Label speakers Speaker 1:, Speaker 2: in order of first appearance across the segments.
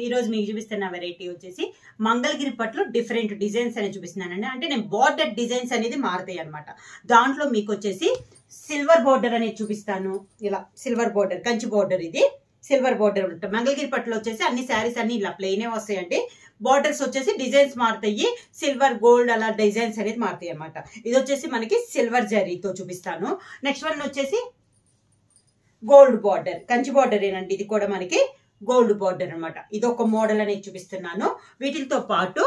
Speaker 1: ఈ రోజు మీకు చూపిస్తున్న వెరైటీ వచ్చేసి మంగళగిరి పట్లు డిఫరెంట్ డిజైన్స్ అనేది చూపిస్తున్నానండి. అంటే నేను బార్డర్ డిజైన్స్ అనేది మారుతాయి అనమాట. దాంట్లో మీకు వచ్చేసి సిల్వర్ బార్డర్ అనేది చూపిస్తాను. ఇలా సిల్వర్ బార్డర్, కంచి బార్డర్, ఇది సిల్వర్ బార్డర్ ఉంటుంది. మంగళగిరి పట్టులో వచ్చేసి అన్ని శారీస్ అన్ని ఇలా ప్లెయినే వస్తాయండి. బార్డర్స్ వచ్చేసి డిజైన్స్ మారుతాయి, సిల్వర్ గోల్డ్ అలా డిజైన్స్ అనేది మారుతాయి అనమాట. ఇది వచ్చేసి మనకి సిల్వర్ జరీతో చూపిస్తాను. నెక్స్ట్ వన్ వచ్చేసి గోల్డ్ బార్డర్, కంచి బార్డర్ ఏనండి. ఇది కూడా మనకి గోల్డ్ బార్డర్ అనమాట. ఇది ఒక మోడల్ అనేది చూపిస్తున్నాను. వీటితో పాటు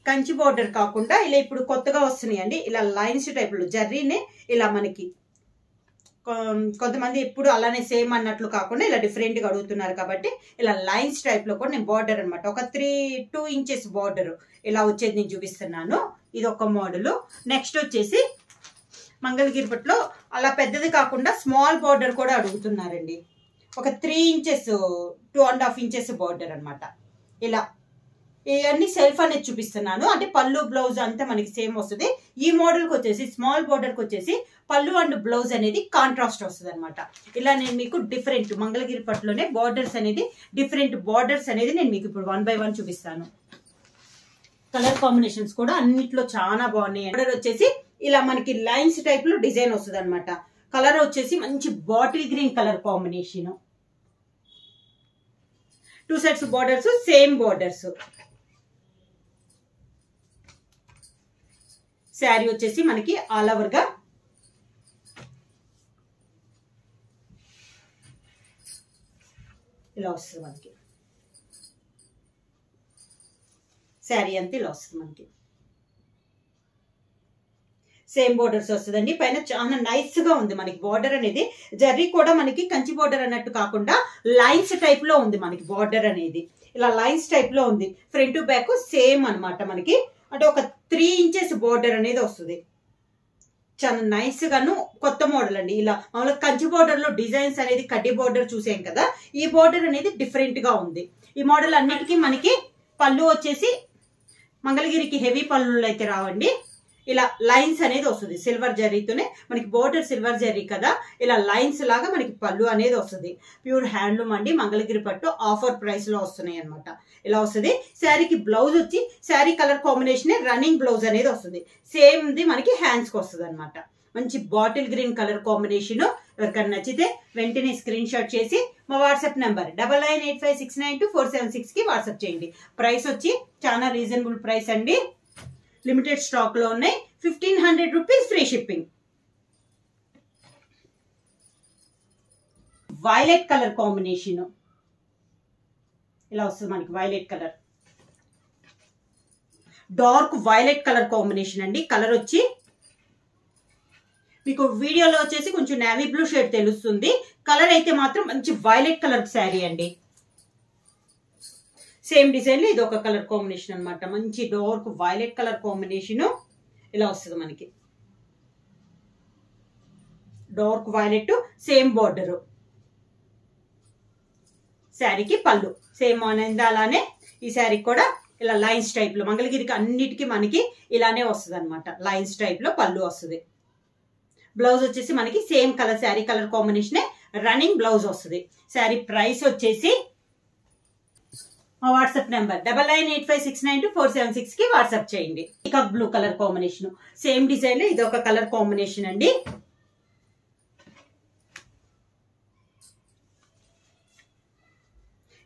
Speaker 1: కంచి బార్డర్ కాకుండా ఇలా ఇప్పుడు కొత్తగా వస్తున్నాయండి, ఇలా లైన్స్ టైప్ లో జర్రీనే ఇలా మనకి కొంతమంది ఎప్పుడు అలానే సేమ్ అన్నట్లు కాకుండా ఇలా డిఫరెంట్ గా అడుగుతున్నారు కాబట్టి ఇలా లైన్స్ టైప్ లో కూడా నేను బార్డర్ అనమాట ఒక 2 ఇంచెస్ బార్డర్ ఇలా వచ్చేది నేను చూపిస్తున్నాను. ఇది ఒక మోడల్. నెక్స్ట్ వచ్చేసి మంగళగిరి పట్టులో అలా పెద్దది కాకుండా స్మాల్ బార్డర్ కూడా అడుగుతున్నారండి. ఒక 3 ఇంచెస్ 2.5 ఇంచెస్ బార్డర్ అనమాట. ఇలా ఇవన్నీ సెల్ఫ్ అనేది చూపిస్తున్నాను. అంటే పళ్ళు బ్లౌజ్ అంతా మనకి సేమ్ వస్తుంది. ఈ మోడల్ కి వచ్చేసి స్మాల్ బార్డర్ కి వచ్చేసి పళ్ళు అండ్ బ్లౌజ్ అనేది కాంట్రాస్ట్ వస్తుంది అనమాట. ఇలా నేను మీకు డిఫరెంట్ మంగళగిరి పట్టులోనే బార్డర్స్ అనేది డిఫరెంట్ బార్డర్స్ అనేది నేను మీకు ఇప్పుడు 1 by 1 చూపిస్తాను. కలర్ కాంబినేషన్స్ కూడా అన్నిట్లో చాలా బాగున్నాయి. బార్డర్ వచ్చేసి ఇలా మనకి లైన్స్ టైప్ లో డిజైన్ వస్తుంది అనమాట. కలర్ వచ్చేసి మంచి bottle green colour combination. 2 sets borders, same borders. Sari వచ్చేసి మనకి ఆల్ ఓవర్ గా ఇలా వస్తుంది. మనకి శారీ అంతా ఇలా వస్తుంది. మనకి సేమ్ బోర్డర్స్ వస్తుందండి. పైన చాలా నైస్ గా ఉంది మనకి బార్డర్ అనేది. జర్రీ కూడా మనకి కంచి బార్డర్ అన్నట్టు కాకుండా లైన్స్ టైప్ లో ఉంది మనకి బార్డర్ అనేది. ఇలా లైన్స్ టైప్ లో ఉంది. ఫ్రంట్ టు బ్యాక్ సేమ్ అనమాట. మనకి అంటే ఒక 3 ఇంచెస్ బార్డర్ అనేది వస్తుంది. చాలా నైస్ గాను కొత్త మోడల్ అండి. ఇలా మామూలుగా కంచి బార్డర్ లో డిజైన్స్ అనేది కడ్డీ బార్డర్ చూసాం కదా, ఈ బార్డర్ అనేది డిఫరెంట్ గా ఉంది. ఈ మోడల్ అన్నిటికీ మనకి పళ్ళు వచ్చేసి మంగళగిరికి హెవీ పళ్ళు అయితే రావండి. ఇలా లైన్స్ అనేది వస్తుంది సిల్వర్ జరీతోనే. మనకి బోర్డర్ సిల్వర్ జరీ కదా, ఇలా లైన్స్ లాగా మనకి పళ్ళు అనేది వస్తుంది. ప్యూర్ హ్యాండ్లూమ్ అండి. మంగళగిరి పట్టు ఆఫర్ ప్రైస్ లో వస్తున్నాయి అనమాట. ఇలా వస్తుంది. శారీకి బ్లౌజ్ వచ్చి sari colour combination running blouse అనేది వస్తుంది. సేమ్ ది మనకి హ్యాండ్స్ కి వస్తుంది అనమాట. మంచి బాటిల్ గ్రీన్ కలర్ కాంబినేషన్. ఎవరికైనా నచ్చితే వెంటనే స్క్రీన్ షాట్ చేసి మా వాట్సాప్ నెంబర్ 9985692476 కి వాట్సాప్ చేయండి. ప్రైస్ వచ్చి చాలా రీజనబుల్ ప్రైస్ అండి. లిమిటెడ్ స్టాక్ లో ఉన్నాయి. 1500 rupees free shipping. Violet colour combination ఇలా వస్తుంది మనకి. Violet colour, dark violet colour combination అండి. కలర్ వచ్చి మీకు వీడియోలో వచ్చేసి కొంచెం నేవీ బ్లూ షేడ్ తెలుస్తుంది. కలర్ అయితే మాత్రం మంచి వైలెట్ కలర్ శారీ అండి. సేమ్ డిజైన్ లో ఇది ఒక కలర్ కాంబినేషన్ అనమాట. మంచి డార్క్ వైలెట్ కలర్ కాంబినేషన్ ఇలా వస్తుంది మనకి. Dark violet, same border. శారీకి పళ్ళు సేమ్ అనేది అలానే ఈ శారీ కూడా ఇలా లైన్స్ టైప్ లో మంగళగిరికి అన్నిటికీ మనకి ఇలానే వస్తుంది అనమాట. లైన్స్ టైప్ లో పళ్ళు వస్తుంది. బ్లౌజ్ వచ్చేసి మనకి same colour sari colour combination running blouse వస్తుంది. శారీ ప్రైస్ వచ్చేసి మా వాట్సాప్ నెంబర్ 9985692476 కి వాట్సాప్ చేయండి. Peacock blue colour combination. Same design లో ఇది ఒక కలర్ కాంబినేషన్ అండి.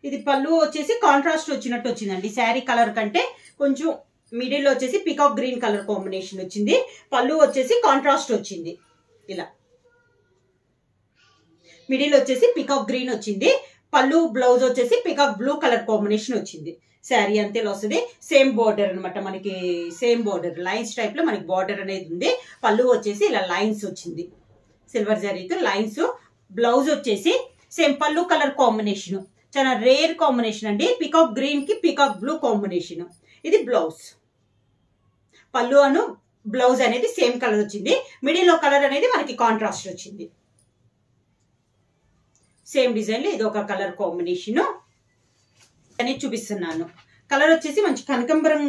Speaker 1: ఇది పళ్ళు వచ్చేసి కాంట్రాస్ట్ వచ్చినట్టు వచ్చిందండి. శారీ కలర్ కంటే కొంచెం మిడిల్ వచ్చేసి పీకాక్ గ్రీన్ కలర్ కాంబినేషన్ వచ్చింది. పళ్ళు వచ్చేసి కాంట్రాస్ట్ వచ్చింది. ఇలా మిడిల్ వచ్చేసి పీకాక్ గ్రీన్ వచ్చింది. పళ్ళు బ్లౌజ్ వచ్చేసి పీకాక్ బ్లూ కలర్ కాంబినేషన్ వచ్చింది. శారీ అంతే వస్తుంది. సేమ్ బార్డర్ అనమాట. మనకి సేమ్ బార్డర్ లైన్స్ టైప్ లో మనకి బార్డర్ అనేది ఉంది. పళ్ళు వచ్చేసి ఇలా లైన్స్ వచ్చింది సిల్వర్ జరీతో లైన్స్. బ్లౌజ్ వచ్చేసి సేమ్ పళ్ళు కలర్ కాంబినేషన్. చాలా రేర్ కాంబినేషన్ అండి. పీకాక్ గ్రీన్ కి పీకాక్ బ్లూ కాంబినేషన్. ఇది బ్లౌజ్. పళ్ళు అను బ్లౌజ్ అనేది సేమ్ కలర్ వచ్చింది. మిడిల్ లో కలర్ అనేది మనకి కాంట్రాస్ట్ వచ్చింది. సేమ్ డిజైన్ లో ఇది ఒక కలర్ కాంబినేషన్ అనేది చూపిస్తున్నాను. కలర్ వచ్చేసి మంచి కనకంబరం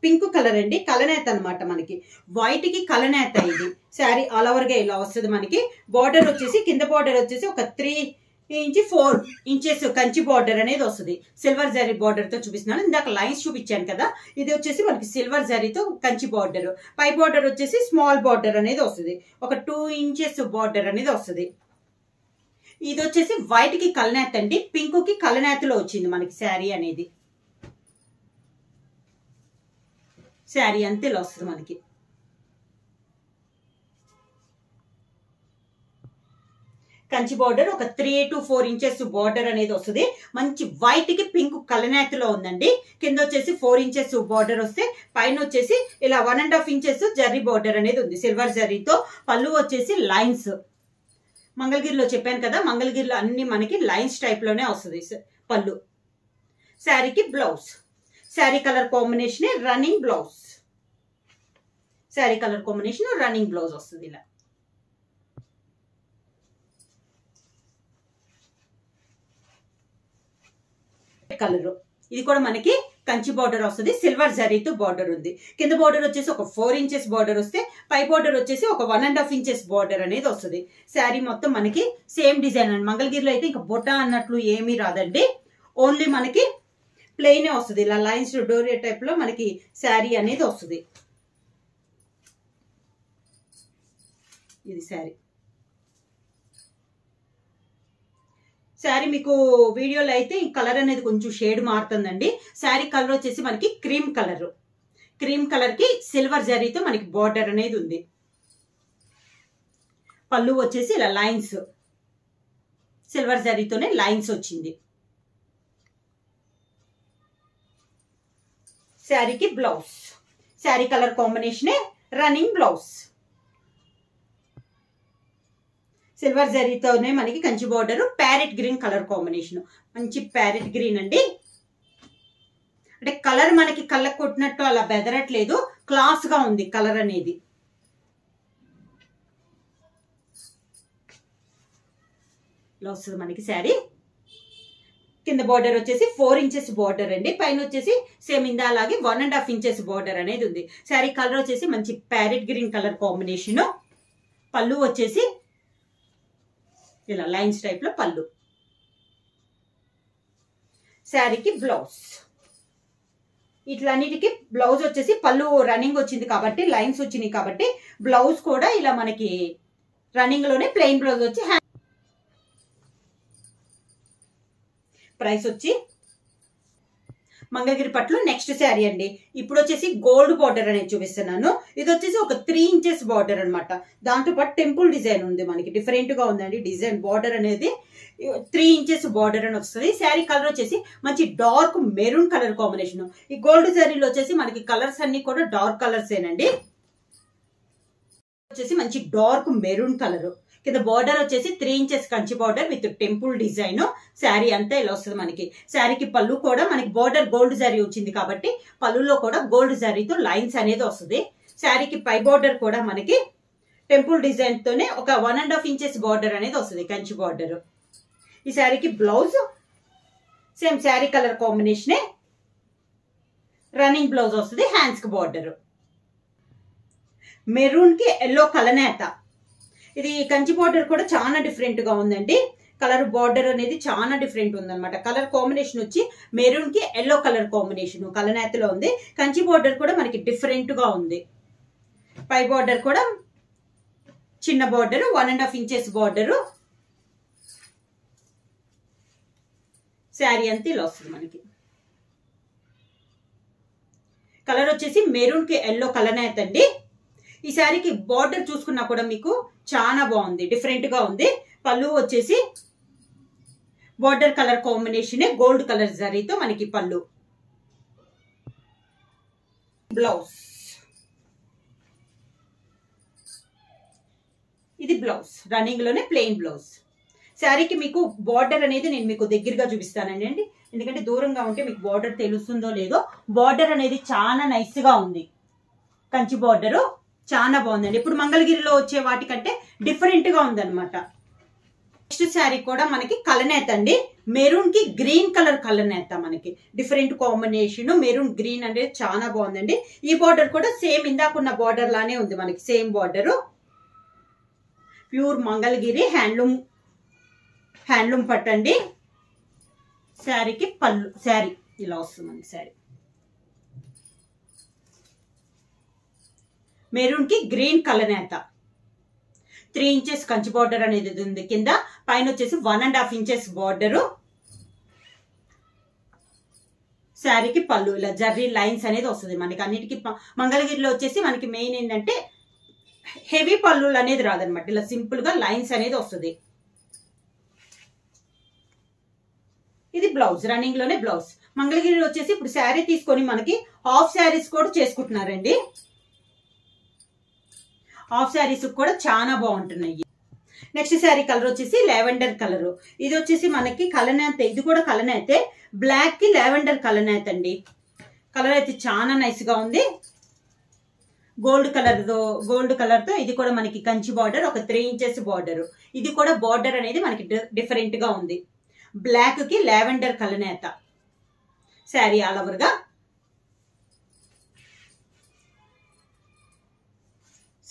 Speaker 1: పింక్ కలర్ అండి. కలనేత అనమాట. మనకి వైట్ కి కలనేత. ఇది శారీ ఆల్ ఓవర్ గా ఇలా వస్తుంది మనకి. బార్డర్ వచ్చేసి కింద బార్డర్ వచ్చేసి ఒక 3 ఇంచి 4 ఇంచెస్ కంచి బార్డర్ అనేది వస్తుంది. సిల్వర్ జరీ బార్డర్ తో చూపిస్తున్నాను. ఇందాక లైన్స్ చూపించాను కదా, ఇది వచ్చేసి మనకి సిల్వర్ జరీతో కంచి బార్డర్. పై బార్డర్ వచ్చేసి స్మాల్ బార్డర్ అనేది వస్తుంది. ఒక 2 ఇంచెస్ బార్డర్ అనేది వస్తుంది. ఇది వచ్చేసి వైట్ కి కలనేత అండి, పింక్ కి కలనేతలో వచ్చింది మనకి శారీ అనేది. శారీ అంతే ఇలా వస్తుంది మనకి. కంచి బార్డర్ ఒక 3 to 4 ఇంచెస్ బార్డర్ అనేది వస్తుంది. మంచి వైట్ కి పింక్ కలనేతలో ఉందండి. కింద వచ్చేసి 4 ఇంచెస్ బార్డర్ వస్తే పైన వచ్చేసి ఇలా 1.5 ఇంచెస్ జరీ బార్డర్ అనేది ఉంది సిల్వర్ జరీతో. పళ్ళు వచ్చేసి లైన్స్. మంగళగిరిలో చెప్పాను కదా, మంగళగిరిలో అన్ని మనకి లైన్స్ టైప్ లోనే వస్తుంది పళ్ళు. శారీకి blouse. Sari colour combination running blouse. Sari colour combination running blouse వస్తుంది ఇలా. కలర్ ఇది కూడా మనకి కంచి బార్డర్ వస్తుంది. సిల్వర్ జరీతో బార్డర్ ఉంది. కింద బార్డర్ వచ్చేసి ఒక 4 ఇంచెస్ బార్డర్ వస్తే పై బార్డర్ వచ్చేసి ఒక 1.5 ఇంచెస్ బార్డర్ అనేది వస్తుంది. శారీ మొత్తం మనకి సేమ్ డిజైన్ అండి. మంగళగిరిలో అయితే ఇంకా బొట్ట అన్నట్లు ఏమీ రాదండి, ఓన్లీ మనకి ప్లెయిన్ వస్తుంది. ఇలా లైన్స్ డోరియా టైప్ లో మనకి శారీ అనేది వస్తుంది. ఇది శారీ. శారీ మీకు వీడియోలో అయితే ఈ కలర్ అనేది కొంచెం షేడ్ మారుతుందండి. శారీ కలర్ వచ్చేసి మనకి క్రీమ్ కలర్. క్రీమ్ కలర్ కి సిల్వర్ జరీతో మనకి బార్డర్ అనేది ఉంది. పళ్ళు వచ్చేసి ఇలా లైన్స్, సిల్వర్ జరీతోనే లైన్స్ వచ్చింది. శారీకి బ్లౌజ్. శారీ కలర్ కాంబినేషనే రన్నింగ్ బ్లౌజ్. సిల్వర్ జరీతోనే మనకి Kanchi border. Parrot green colour combination. మంచి ప్యారెట్ గ్రీన్ అండి. అంటే కలర్ మనకి కళ్ళకు కొట్టినట్టు అలా బెదరట్లేదు, క్లాస్ గా ఉంది కలర్ అనేది. ఇలా వస్తుంది మనకి శారీ. కింద బార్డర్ వచ్చేసి 4 ఇంచెస్ బార్డర్ అండి. పైన వచ్చేసి సేమ్ ఇందా అలాగే 1.5 ఇంచెస్ బార్డర్ అనేది ఉంది. శారీ కలర్ వచ్చేసి మంచి ప్యారెట్ గ్రీన్ కలర్ కాంబినేషన్. పళ్ళు వచ్చేసి ఇలా లైన్స్ టైప్ లో పళ్ళు. శారీకి బ్లౌజ్. ఇట్లన్నిటికి బ్లౌజ్ వచ్చేసి పళ్ళు రన్నింగ్ వచ్చింది కాబట్టి, లైన్స్ వచ్చినాయి కాబట్టి బ్లౌజ్ కూడా ఇలా మనకి రన్నింగ్ లోనే ప్లెయిన్ బ్లౌజ్ వచ్చి. ప్రైస్ వచ్చి మంగళగిరి పట్లు నెక్స్ట్ శారీ అండి. ఇప్పుడు వచ్చేసి గోల్డ్ బార్డర్ అనేది చూపిస్తున్నాను. ఇది వచ్చేసి ఒక 3 ఇంచెస్ బార్డర్ అనమాట. దాంతో పాటు టెంపుల్ డిజైన్ ఉంది మనకి, డిఫరెంట్ గా ఉందండి డిజైన్. బార్డర్ అనేది 3 ఇంచెస్ బార్డర్ అని వస్తుంది. శారీ కలర్ వచ్చేసి మంచి డార్క్ మెరూన్ కలర్ కాంబినేషన్. ఈ గోల్డ్ శారీలో వచ్చేసి మనకి కలర్స్ అన్ని కూడా డార్క్ కలర్స్ ఏనండి. వచ్చేసి మంచి డార్క్ మెరూన్ కలర్. కింద బార్డర్ వచ్చేసి 3 inches Kanchi border with temple design. Sari అంతా ఇలా వస్తుంది మనకి. శారీకి పళ్ళు కూడా మనకి బార్డర్ గోల్డ్ జరీ వచ్చింది కాబట్టి పళ్ళులో కూడా గోల్డ్ జరీతో లైన్స్ అనేది వస్తుంది. శారీకి పై బార్డర్ కూడా మనకి టెంపుల్ డిజైన్ తోనే ఒక 1.5 ఇంచెస్ బార్డర్ అనేది వస్తుంది కంచి బార్డర్. ఈ శారీకి బ్లౌజ్ సేమ్ శారీ కలర్ కాంబినేషనే రన్నింగ్ బ్లౌజ్ వస్తుంది. హ్యాండ్స్ కి బార్డర్. మెరూన్ కి ఎల్లో కలనేత. ఇది కంచి బార్డర్ కూడా చాలా డిఫరెంట్ గా ఉందండి. కలర్ బార్డర్ అనేది చాలా డిఫరెంట్ ఉందన్నమాట. కలర్ కాంబినేషన్ వచ్చి మెరూన్ కి ఎల్లో కలర్ కాంబినేషన్ కలనేతలో ఉంది. కంచి బార్డర్ కూడా మనకి డిఫరెంట్ గా ఉంది. పై బార్డర్ కూడా చిన్న బార్డర్ 1.5 ఇంచెస్ బార్డర్. శారీ అంతా ఇలా వస్తుంది మనకి. కలర్ వచ్చేసి మెరూన్ కి ఎల్లో కలనేత అండి. ఈ శారీకి బార్డర్ చూసుకున్నా కూడా మీకు చాలా బాగుంది, డిఫరెంట్ గా ఉంది. పళ్ళు వచ్చేసి border colour combination gold colour జరీతో మనకి పళ్ళు. బ్లౌజ్. ఇది బ్లౌజ్ రన్నింగ్ లోనే ప్లెయిన్ బ్లౌజ్. శారీకి మీకు బార్డర్ అనేది నేను మీకు దగ్గరగా చూపిస్తానండి అండి, ఎందుకంటే దూరంగా ఉంటే మీకు బార్డర్ తెలుస్తుందో లేదో. బార్డర్ అనేది చాలా నైస్ గా ఉంది. కంచి బార్డర్ చాలా బాగుందండి. ఇప్పుడు మంగళగిరిలో వచ్చే వాటికంటే డిఫరెంట్ గా ఉందన్నమాట. నెక్స్ట్ శారీ కూడా మనకి కలనేత అండి. మెరూన్ కి గ్రీన్ కలర్ కలనేత మనకి డిఫరెంట్ కాంబినేషన్. మెరూన్ గ్రీన్ అనేది చాలా బాగుందండి. ఈ బార్డర్ కూడా సేమ్ ఇందాకున్న బార్డర్ లానే ఉంది మనకి, same border. Pure Mangalagiri handloom handloom పట్టండి. శారీకి పళ్ళు, శారీ ఇలా వస్తుంది మనకి. శారీ మెరూన్ కి గ్రీన్ కలనేత, 3 ఇంచెస్ కంచి బార్డర్ అనేది ఉంది కింద. పైన వచ్చేసి 1.5 ఇంచెస్ బార్డరు. శారీకి పళ్ళు ఇలా జర్రీ లైన్స్ అనేది వస్తుంది మనకి. అన్నిటికీ మంగళగిరిలో వచ్చేసి మనకి మెయిన్ ఏంటంటే హెవీ పళ్ళు అనేది రాదనమాట. ఇలా సింపుల్ గా లైన్స్ అనేది వస్తుంది. ఇది బ్లౌజ్, రన్నింగ్ లోనే బ్లౌజ్. మంగళగిరిలో వచ్చేసి ఇప్పుడు శారీ తీసుకొని మనకి హాఫ్ శారీస్ కూడా చేసుకుంటున్నారండి. హాఫ్ శారీస్ కూడా చాలా బాగుంటున్నాయి. నెక్స్ట్ శారీ కలర్ వచ్చేసి లావెండర్ కలర్. ఇది వచ్చేసి మనకి కలనేత, ఇది కూడా కలనేతే, బ్లాక్ కి లావెండర్ కలనేత అండి. కలర్ అయితే చాలా నైస్ గా ఉంది. గోల్డ్ కలర్ తో ఇది కూడా మనకి కంచి బార్డర్, ఒక 3 ఇంచెస్ బార్డర్. ఇది కూడా బార్డర్ అనేది మనకి డిఫరెంట్ గా ఉంది. బ్లాక్ కి లావెండర్ కలనేత. శారీ ఆల్ ఓవర్ గా.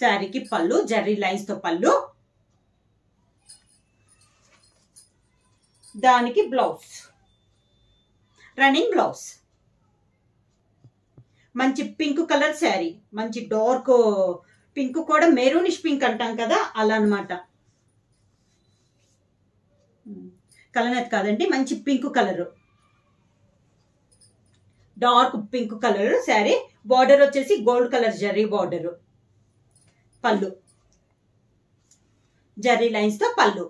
Speaker 1: శారీకి పళ్ళు జర్రీ లైన్స్ తో పళ్ళు, దానికి బ్లౌజ్, రన్నింగ్ బ్లౌజ్. మంచి పింక్ కలర్ శారీ, మంచి డార్క్ పింక్, కూడా మెరూనిష్ పింక్ అంటాం కదా అలా అన్నమాట. కలనేత కాదండి, మంచి pink colour, dark pink colour sari. Border వచ్చేసి గోల్డ్ కలర్ జర్రీ బార్డర్. పళ్ళు జర్రీ లైన్స్ తో పళ్ళు.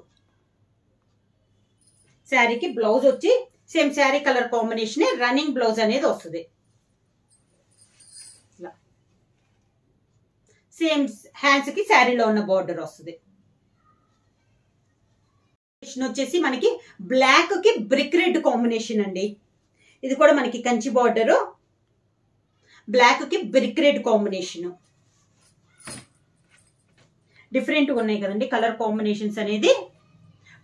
Speaker 1: శారీకి బ్లౌజ్ వచ్చి same sari colour combination, running blouse అనేది వస్తుంది. సేమ్ హ్యాండ్స్ కి శారీలో ఉన్న బార్డర్ వస్తుంది. వచ్చేసి మనకి బ్లాక్ కి బ్రిక్ రెడ్ కాంబినేషన్ అండి. ఇది కూడా మనకి కంచి బార్డర్, బ్లాక్ కి బ్రిక్ రెడ్ కాంబినేషన్. డిఫరెంట్ గా ఉన్నాయి కదండి కలర్ కాంబినేషన్స్ అనేది.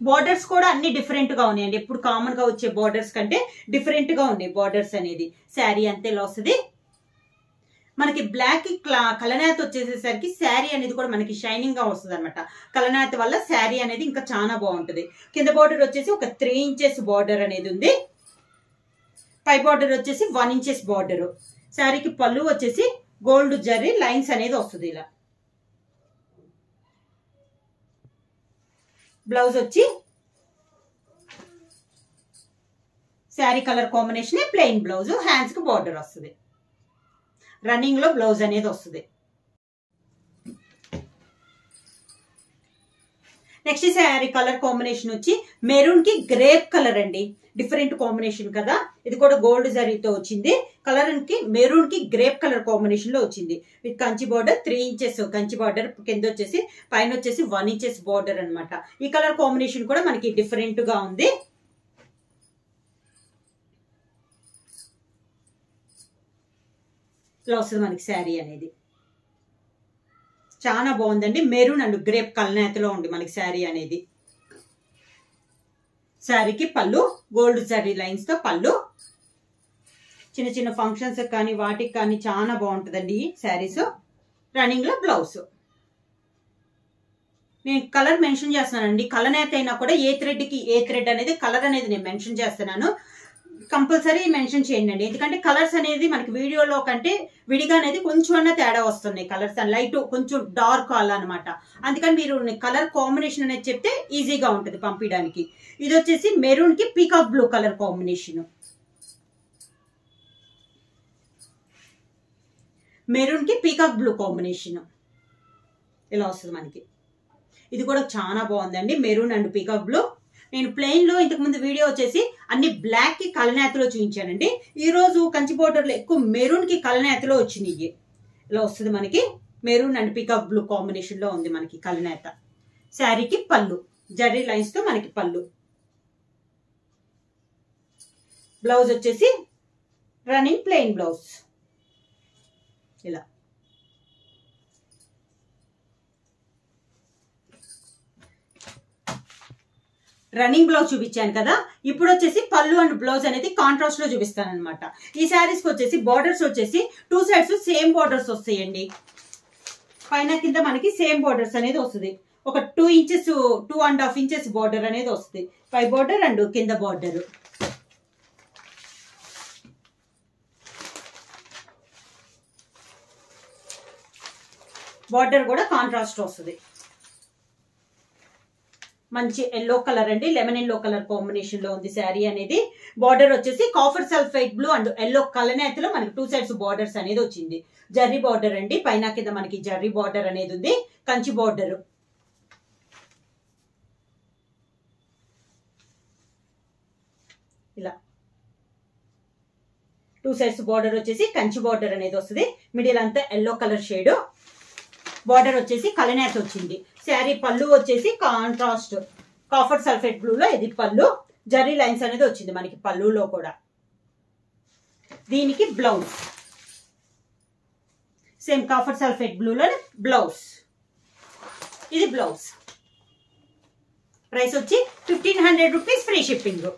Speaker 1: బార్డర్స్ కూడా అన్ని డిఫరెంట్ గా ఉన్నాయండి. ఎప్పుడు కామన్ గా వచ్చే బార్డర్స్ కంటే డిఫరెంట్ గా ఉన్నాయి బార్డర్స్ అనేది. శారీ అంతేలా వస్తుంది. మనకి బ్లాక్ కలనేత వచ్చేసేసరికి శారీ అనేది కూడా మనకి షైనింగ్ గా వస్తుంది అనమాట. కలనేత వల్ల శారీ అనేది ఇంకా చాలా బాగుంటుంది. కింద బార్డర్ వచ్చేసి ఒక 3 ఇంచెస్ బార్డర్ అనేది ఉంది. పై బార్డర్ వచ్చేసి 1 ఇంచెస్ బార్డర్. శారీకి పళ్ళు వచ్చేసి గోల్డ్ జర్రీ లైన్స్ అనేది వస్తుంది ఇలా. బ్లౌజ్ వచ్చి sari colour combination, plain blouse, hands కి బార్డర్ వస్తుంది. రన్నింగ్ లో బ్లౌజ్ అనేది వస్తుంది. నెక్స్ట్ శారీ కలర్ కాంబినేషన్ వచ్చి మెరూన్ కి గ్రేప్ కలర్ అండి. డిఫరెంట్ కాంబినేషన్ కదా. ఇది కూడా గోల్డ్ జరీతో వచ్చింది. కలర్ కి మెరూన్ కి గ్రేప్ కలర్ కాంబినేషన్ లో వచ్చింది. With Kanchi border 3 inches Kanchi border, కింద వచ్చేసి పైన వచ్చేసి 1 ఇంచెస్ బార్డర్ అనమాట. ఈ కలర్ కాంబినేషన్ కూడా మనకి డిఫరెంట్ గా ఉంది. ఇలా వస్తుంది మనకి శారీ అనేది. చాలా బాగుందండి. మెరూన్ అండ్ గ్రేప్ కలనేతలో ఉంది మనకి శారీ అనేది. శారీకి పళ్ళు గోల్డ్ జరీ లైన్స్ తో పళ్ళు. చిన్న చిన్న ఫంక్షన్స్ కానీ వాటికి కానీ చాలా బాగుంటుందండి ఈ శారీస్. రన్నింగ్ లో బ్లౌజ్. నేను కలర్ మెన్షన్ చేస్తున్నానండి. కలనేత అయినా కూడా ఏ థ్రెడ్ కి ఏ థ్రెడ్ అనేది కలర్ అనేది నేను మెన్షన్ చేస్తున్నాను. కంపల్సరీ మెన్షన్ చేయండి. ఎందుకంటే కలర్స్ అనేది మనకి వీడియోలో కంటే విడిగా అనేది కొంచెం అన్న తేడా వస్తున్నాయి. కలర్స్ లైట్ కొంచెం డార్క్ అలా అనమాట. అందుకని మీరు కలర్ కాంబినేషన్ అనేది చెప్తే ఈజీగా ఉంటుంది పంపించడానికి. ఇది వచ్చేసి మెరూన్ కి peacock blue colour combination. Maroon కి పీకాక్ బ్లూ కాంబినేషన్ ఇలా వస్తుంది మనకి. ఇది కూడా చాలా బాగుందండి. Maroon and peacock blue. నేను ప్లెయిన్ లో ఇంతకు ముందు వీడియో వచ్చేసి అన్ని బ్లాక్ కి కలనేతలో చూపించానండి. ఈ రోజు కంచి బోర్డర్ లో ఎక్కువ మెరూన్ కి కలనేతలో వచ్చినాయి. ఇలా వస్తుంది మనకి. Maroon and peacock blue combination లో ఉంది మనకి కలనేత. శారీకి పళ్ళు జర్రీ లైన్స్ తో మనకి పళ్ళు. బ్లౌజ్ వచ్చేసి రన్నింగ్ ప్లెయిన్ బ్లౌజ్ ఇలా. రన్నింగ్ బ్లౌజ్ చూపించాను కదా. ఇప్పుడు వచ్చేసి పళ్ళు అండ్ బ్లౌజ్ అనేది కాంట్రాస్ట్ లో చూపిస్తాను అనమాట. ఈ శారీస్ కి వచ్చేసి బార్డర్స్ వచ్చేసి 2 సైడ్స్ సేమ్ బార్డర్స్ వస్తాయండి. పైన కింద మనకి సేమ్ బార్డర్స్ అనేది వస్తుంది. ఒక 2 ఇంచెస్ 2.5 ఇంచెస్ బార్డర్ అనేది వస్తుంది. పై బార్డర్ అండ్ కింద బార్డర్. బార్డర్ కూడా కాంట్రాస్ట్ వస్తుంది. మంచి ఎల్లో కలర్ అండి, లెమన్ ఎల్లో కలర్ కాంబినేషన్ లో ఉంది శారీ అనేది. బార్డర్ వచ్చేసి copper sulphide blue and yellow కలనేతలో మనకి 2 సైడ్స్ బార్డర్స్ అనేది వచ్చింది. జర్రీ బార్డర్ అండి, పైన కింద మనకి జర్రీ బార్డర్ అనేది ఉంది. కంచి బార్డర్. ఇలా 2 సైడ్స్ బార్డర్ వచ్చేసి కంచి బార్డర్ అనేది వస్తుంది. మిడిల్ అంతా ఎల్లో కలర్ షేడ్. బార్డర్ వచ్చేసి కలనేత వచ్చింది. శారీ పళ్ళు వచ్చేసి కాంట్రాస్ట్ కాఫర్ సల్ఫేట్ బ్లూ లో ఇది పళ్ళు. జరీ లైన్స్ అనేది వచ్చింది మనకి పళ్ళులో కూడా. దీనికి blouse same copper sulphate blue లో బ్లౌజ్. ఇది బ్లౌజ్. ప్రైస్ వచ్చి 1500 రూపీస్, ఫ్రీ షిప్పింగ్.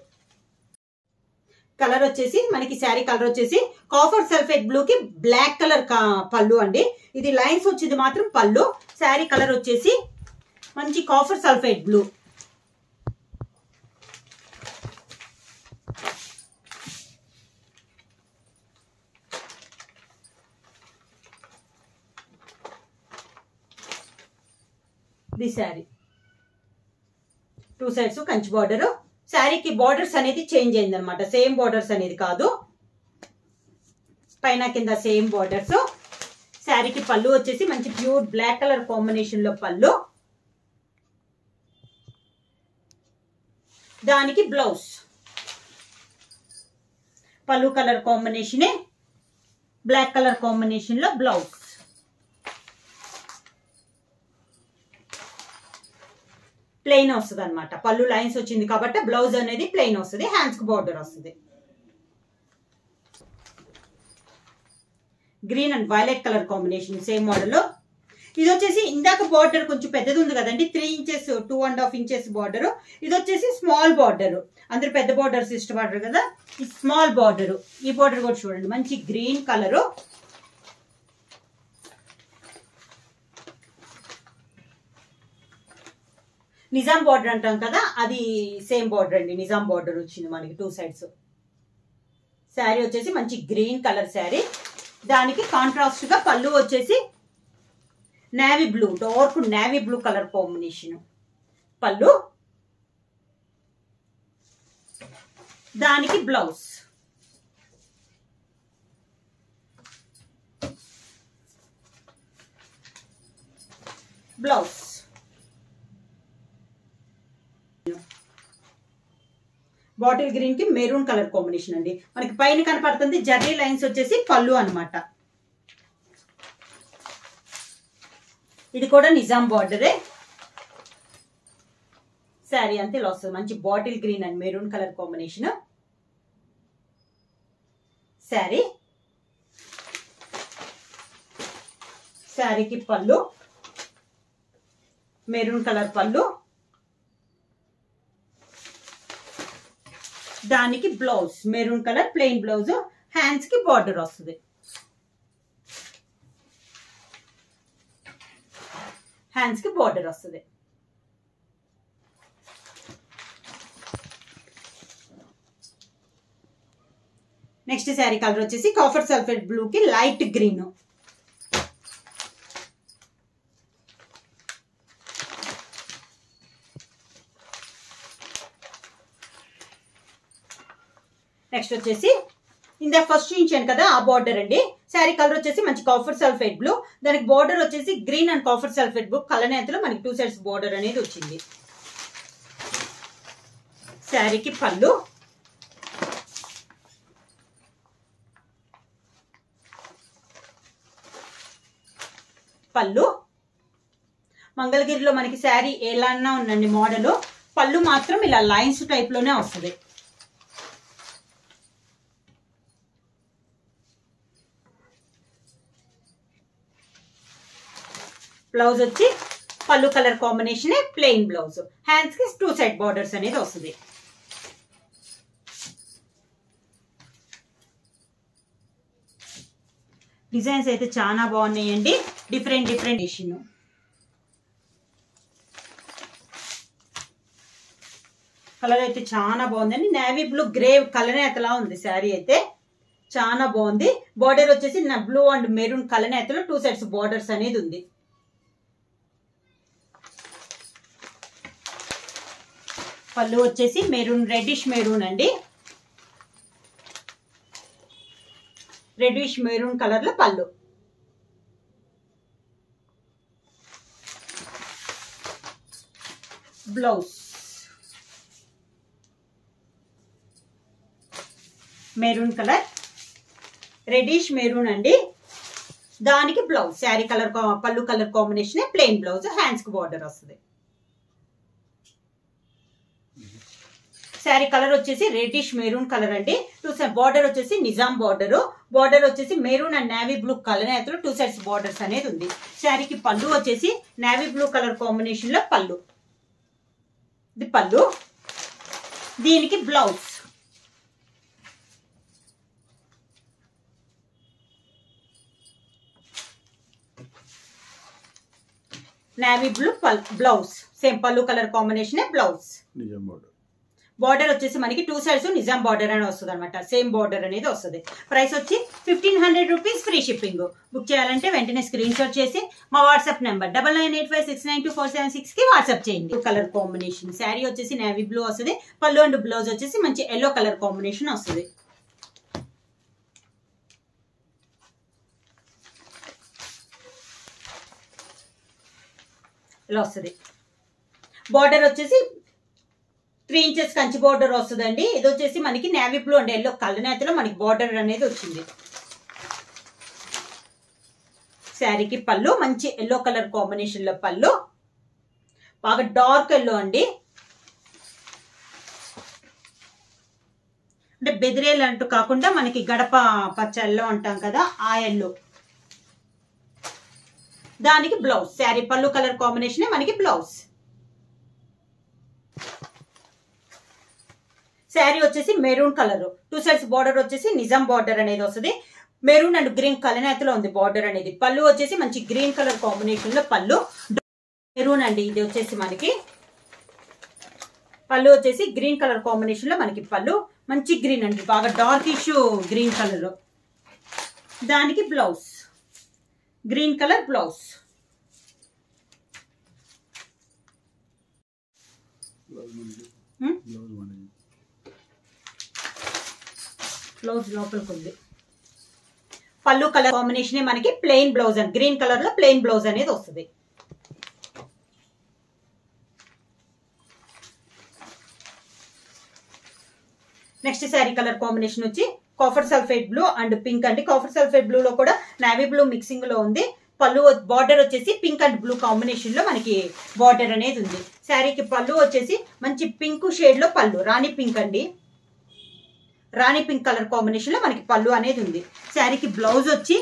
Speaker 1: కలర్ వచ్చేసి మనకి శారీ కలర్ వచ్చేసి కాఫర్ సల్ఫేట్ బ్లూ కి బ్లాక్ కలర్ పళ్ళు అండి. ఇది లైన్స్ వచ్చింది మాత్రం పళ్ళు. శారీ కలర్ వచ్చేసి మంచి copper sulphate blue. The sari 2 sides Kanchi border. శారీకి బార్డర్స్ అనేది చేంజ్ అయింది అనమాట. సేమ్ బార్డర్స్ అనేది కాదు, పైన కింద సేమ్ బార్డర్స్. శారీకి పళ్ళు వచ్చేసి మంచి ప్యూర్ బ్లాక్ కలర్ కాంబినేషన్ లో పళ్ళు. దానికి బ్లౌజ్ పళ్ళు కలర్ కాంబినేషనే బ్లాక్ కలర్ కాంబినేషన్ లో బ్లౌజ్. ప్లెయిన్ వస్తుంది అనమాట. పళ్ళు లైన్స్ వచ్చింది కాబట్టి బ్లౌజ్ అనేది ప్లెయిన్ వస్తుంది. హ్యాండ్స్ కి బార్డర్ వస్తుంది. Green and violet colour combination same model. ఇది వచ్చేసి ఇందాక బార్డర్ కొంచెం పెద్దది ఉంది కదండి, 3 ఇంచెస్ 2.5 ఇంచెస్ బార్డర్. ఇది వచ్చేసి స్మాల్ బార్డర్. అందరు పెద్ద బార్డర్స్ ఇష్టపడరు కదా, ఈ స్మాల్ బార్డర్. ఈ బార్డర్ కూడా చూడండి మంచి గ్రీన్ కలర్. నిజాం బార్డర్ అంటాం కదా, అది సేమ్ బార్డర్ అండి. నిజాం బార్డర్ వచ్చింది మనకి 2 సైడ్స్. శారీ వచ్చేసి మంచి గ్రీన్ కలర్ శారీ. దానికి కాంట్రాస్ట్ గా పళ్ళు వచ్చేసి navy blue, dark navy blue colour combination పళ్ళు. దానికి బ్లౌజ్. బ్లౌజ్ బాటిల్ గ్రీన్ కి మెరూన్ కలర్ కాంబినేషన్ అండి. మనకి పైన కనపడుతుంది జర్రీ లైన్స్ వచ్చేసి పళ్ళు అన్నమాట. ఇది కూడా నిజాం బార్డరే. శారీ అంతే ఇలా వస్తుంది. మంచి bottle green and maroon colour combination sari. శారీకి పళ్ళు మెరూన్ కలర్ పళ్ళు. దానికి blouse maroon colour plain blouse. Hands కి బార్డర్ వస్తుంది. హ్యాండ్స్ కి బార్డర్ వస్తుంది. నెక్స్ట్ శారీ కలర్ వచ్చేసి కాఫర్ సల్ఫేట్ బ్లూ కి లైట్ గ్రీన్. నెక్స్ట్ వచ్చేసి ఇందా ఫస్ట్ చూపించాను కదా ఆ బార్డర్ అండి. శారీ కలర్ వచ్చేసి మంచి కాఫర్ సల్ఫేట్ బ్లూ. దానికి బార్డర్ వచ్చేసి green and copper sulphate blue కలనేతలో మనకి 2 సైడ్స్ బార్డర్ అనేది వచ్చింది. శారీకి పళ్ళు. పళ్ళు మంగళగిరిలో మనకి శారీ ఎలా ఉందండి మోడల్. పళ్ళు మాత్రం ఇలా లైన్స్ టైప్ లోనే వస్తుంది. బ్లౌజ్ వచ్చి పళ్ళు colour combination plain blouse. Hands కి 2 సైడ్ బార్డర్స్ అనేది వస్తుంది. డిజైన్స్ అయితే చాలా బాగున్నాయండి. Different different design. కలర్ అయితే చాలా బాగుందండి. నేవీ బ్లూ గ్రే కలనేతలా ఉంది శారీ అయితే, చాలా బాగుంది. బార్డర్ వచ్చేసి బ్లూ అండ్ మెరూన్ కలనేతలో 2 సైడ్స్ బార్డర్స్ అనేది ఉంది. పళ్ళు వచ్చేసి మెరూన్, రెడ్డిష్ మెరూన్ అండి, రెడ్డిష్ మెరూన్ కలర్ లో పళ్ళు. Blouse maroon colour, reddish maroon అండి, దానికి బ్లౌజ్ శారీ కలర్ పళ్ళు colour combination, plain blouse, hands కి బార్డర్ వస్తుంది. శారీ కలర్ వచ్చేసి రెడ్డిష్ మెరూన్ కలర్ అండి. 2 సైడ్ బార్డర్ వచ్చేసి నిజాం బార్డర్, బార్డర్ వచ్చేసి maroon and navy blue colour నేతలో 2 సైడ్స్ బార్డర్స్ అనేది ఉంది. శారీకి పళ్ళు వచ్చేసి నేవీ బ్లూ కలర్ కాంబినేషన్ లో పళ్ళు, ఇది పళ్ళు, దీనికి blouse. Navy blue blouse, same పళ్ళు కలర్ కాంబినేషన్ బ్లౌజ్. బార్డర్ వచ్చేసి మనకి 2 సైడ్స్ నిజాం బార్డర్ అని వస్తుంది అనమాట, సేమ్ బార్డర్ అనేది వస్తుంది. ప్రైస్ వచ్చి 1500 రూపీస్, ఫ్రీ షిప్పింగ్. బుక్ చేయాలంటే వెంటనే స్క్రీన్ షాట్ చేసి మా వాట్సాప్ నెంబర్ 9985692476 కి వాట్సాప్ చేయండి. కలర్ కాంబినేషన్ శారీ వచ్చేసి నేవీ బ్లూ వస్తుంది, పళ్ళు అండ్ బ్లౌజ్ వచ్చేసి మంచి ఎల్లో కలర్ కాంబినేషన్ వస్తుంది. ఇలా వస్తుంది. బార్డర్ వచ్చేసి 3 ఇంచెస్ కంచి బార్డర్ వస్తుందండి. ఇది వచ్చేసి మనకి నేవీ బ్లూ అండ్ ఎల్లో కలనేతలో మనకి బార్డర్ అనేది వచ్చింది. శారీకి పళ్ళు మంచి ఎల్లో కలర్ కాంబినేషన్ లో పళ్ళు, బాగా డార్క్ ఎల్లో అండి, అంటే బెదిరేలు అంటూ కాకుండా మనకి గడప పచ్చ ఎల్లో అంటాం కదా, ఆ ఎల్లో. దానికి బ్లౌజ్, శారీ పళ్ళు కలర్ కాంబినేషన్ మనకి బ్లౌజ్. శారీ వచ్చేసి మెరూన్ కలర్, 2 సైడ్స్ బార్డర్ వచ్చేసి నిజాం బార్డర్ అనేది వస్తుంది. మెరూన్ అండ్ గ్రీన్ కలనేతలో ఉంది బార్డర్ అనేది. పళ్ళు వచ్చేసి మంచి గ్రీన్ కలర్ కాంబినేషన్ లో పళ్ళు, మెరూన్ అండి. ఇది వచ్చేసి మనకి పళ్ళు వచ్చేసి గ్రీన్ కలర్ కాంబినేషన్ లో మనకి పళ్ళు, మంచి గ్రీన్ అండి, బాగా డార్కిష్ గ్రీన్ కలర్. దానికి blouse, green colour blouse. Blouse లోపలికి ఉంది. పళ్ళు కలర్ కాంబినేషన్ మనకి plain blouse and green colour లో ప్లెయిన్ బ్లౌజ్ అనేది వస్తుంది. నెక్స్ట్ శారీ కలర్ కాంబినేషన్ వచ్చి copper sulphate blue and pink అండి. కాఫర్ సల్ఫేట్ బ్లూ లో కూడా నేవీ బ్లూ మిక్సింగ్ లో ఉంది. పళ్ళు బార్డర్ వచ్చేసి పింక్ అండ్ బ్లూ కాంబినేషన్ లో మనకి బార్డర్ అనేది ఉంది. శారీకి పళ్ళు వచ్చేసి మంచి పింక్ షేడ్ లో పళ్ళు, రాణి పింక్ అండి, రాణి పింక్ కలర్ కాంబినేషన్ లో మనకి పళ్ళు అనేది ఉంది. శారీకి బ్లౌజ్ వచ్చి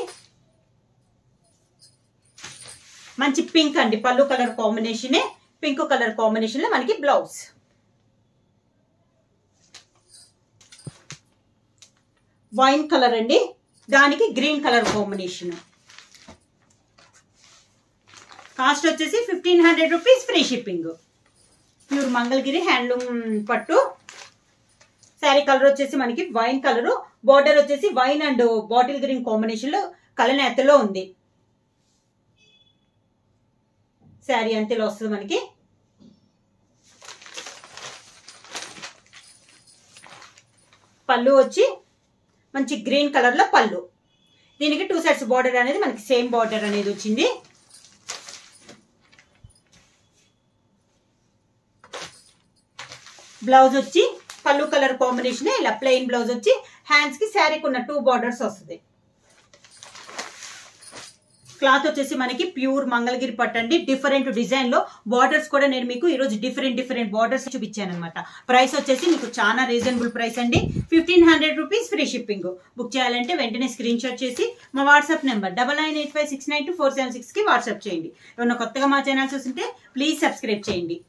Speaker 1: మంచి పింక్ అండి, పళ్ళు colour combination, pink colour combination లో మనకి బ్లౌజ్. వైన్ కలర్ అండి, దానికి గ్రీన్ కలర్ కాంబినేషన్. కాస్ట్ వచ్చేసి 1500 rupees, free shipping. Pure Mangalagiri handloom పట్టు. శారీ కలర్ వచ్చేసి మనకి వైన్ కలర్, బార్డర్ వచ్చేసి wine and bottle green combination లో కలనేతలో ఉంది. శారీ అంతలో వస్తుంది మనకి. పళ్ళు వచ్చి మంచి గ్రీన్ కలర్ లో పళ్ళు, దీనికి 2 సైడ్స్ బార్డర్ అనేది మనకి సేమ్ బార్డర్ అనేది వచ్చింది. బ్లౌజ్ వచ్చి పళ్ళు కలర్ కాంబినేషన్ ఇలా ప్లెయిన్ బ్లౌజ్ వచ్చి హ్యాండ్స్ కి శారీకి ఉన్న 2 బార్డర్స్ వస్తుంది. క్లాత్ వచ్చేసి మనకి ప్యూర్ మంగళగిరి పట్టండి, డిఫరెంట్ డిజైన్ లో బార్డర్స్ కూడా నేను మీకు ఈరోజు డిఫరెంట్ బార్డర్స్ చూపించాను అనమాట. ప్రైస్ వచ్చేసి మీకు చాలా రీజనబుల్ ప్రైస్ అండి, 1500 రూపీస్, ఫ్రీ షిప్పింగ్. బుక్ చేయాలంటే వెంటనే స్క్రీన్ షాట్ చేసి మా వాట్సాప్ నెంబర్ 9985692476 కి వాట్సాప్ చేయండి. ఏమన్నా కొత్తగా మా ఛానల్ చూస్తుంటే ప్లీజ్ సబ్స్క్రైబ్ చేయండి.